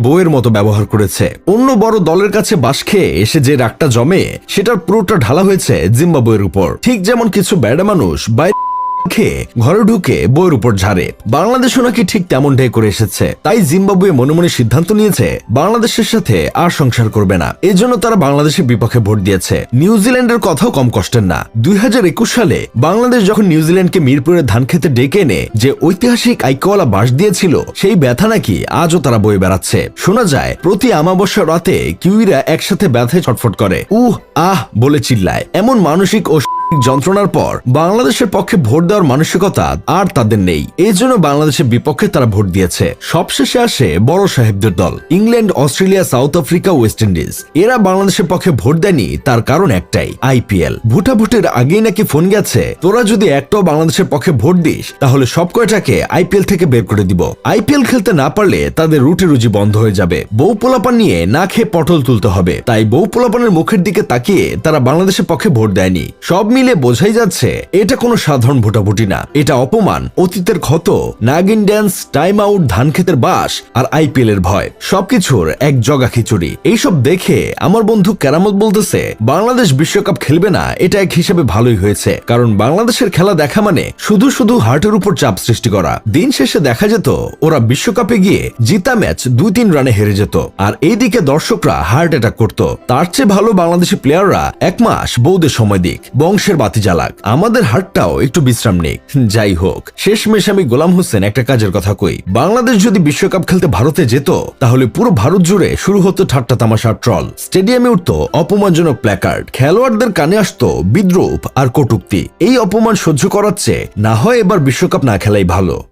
বউয়ের মতো ব্যবহার করেছে। অন্য বড় দলের কাছে বাস খেয়ে এসে যে রাগটা জমে সেটার পুরোটা ঢালা হয়েছে জিম্বাবুয়ের উপর। ঠিক যেমন কিছু ব্যাডা মানুষ বাইরে খেয়ে ঘরে ঢুকে বইয়ের উপর ঝাড়ে, বাংলাদেশও নাকি ঠিক তেমনটাই করে এসেছে। তাই জিম্বাবুয়ে মনে মনে সিদ্ধান্ত নিয়েছে বাংলাদেশের সাথে আর সংসার করবে না। এজন্য তারা বাংলাদেশের বিপক্ষে ভোট দিয়েছে। নিউজিল্যান্ডের কথাও কম কষ্টের না। 2021 সালে বাংলাদেশ যখন নিউজিল্যান্ডকে মিরপুরের ধান খেতে ডেকে এনে যে ঐতিহাসিক আইক্যওয়ালা বাস দিয়েছিল, সেই ব্যথা নাকি আজও তারা বয়ে বেড়াচ্ছে। শোনা যায় প্রতি আমাবস্যার রাতে কিউইরা একসাথে ব্যথায় ছটফট করে, আহ বলে চিল্লায়। এমন মানসিক ও যন্ত্রণার পর বাংলাদেশের পক্ষে ভোট দেওয়ার মানসিকতা আর তাদের নেই। এই জন্য বাংলাদেশের বিপক্ষে তারা ভোট দিয়েছে। সবশেষে আসে বড় সাহেবদের দল, England, Australia, south Africa, West Indies. এরা বাংলাদেশের পক্ষে ভোট দেয়নি, তার কারণ একটাই, আইপিএল। ভোটাভুটির আগেই নাকি ফোন গেছে, তোরা যদি একটাও বাংলাদেশের পক্ষে ভোট দিস তাহলে সব কয়টাকে আইপিএল থেকে বের করে দিব। আইপিএল খেলতে না পারলে তাদের রুটি রুজি বন্ধ হয়ে যাবে। বউ পোলাপান নিয়ে না খেয়ে পটল তুলতে হবে। তাই বউ পোলাপানের মুখের দিকে তাকিয়ে তারা বাংলাদেশের পক্ষে ভোট দেয়নি। সব মিলে বোঝাই যাচ্ছে এটা কোনো সাধারণ ভোটাভুটি না, এটা অপমান, অতীতের ক্ষত, নাগিন ড্যান্স, টাইম আউট, ধান খেতের বাস আর আইপিএল এর ভয়, সবকিছুর এক জগা খিচুড়ি। এইসব দেখে আমার বন্ধু কেরামত বলতেছে, বাংলাদেশ বিশ্বকাপ খেলবে না এটা এক হিসেবে ভালোই হয়েছে, কারণ বাংলাদেশের খেলা দেখা মানে শুধু শুধু হার্টের উপর চাপ সৃষ্টি করা। দিন শেষে দেখা যেত ওরা বিশ্বকাপে গিয়ে জিতা ম্যাচ 2-3 রানে হেরে যেত, আর এইদিকে দর্শকরা হার্ট অ্যাটাক করত। তার চেয়ে ভালো বাংলাদেশি প্লেয়াররা 1 মাস বৌদের সময় দিক, বংশের বাতি জ্বালাক, আমাদের হার্টটাও একটু বিশ্রাম নিক। যাই হোক, শেষমেশ আমি গোলাম হোসেন একটা কাজের কথা কই, বাংলাদেশ যদি বিশ্বকাপ খেলতে ভারতে যেত তাহলে পুরো ভারত জুড়ে শুরু হতো ঠাট্টা তামাশার ট্রল, স্টেডিয়ামে উঠতো অপমানজনক প্ল্যাকার্ড, খেলোয়াড়দের কানে আসতো বিদ্রূপ আর কটূক্তি। এই অপমান সহ্য করাচ্ছে না হয় এবার বিশ্বকাপ না খেলাই ভালো।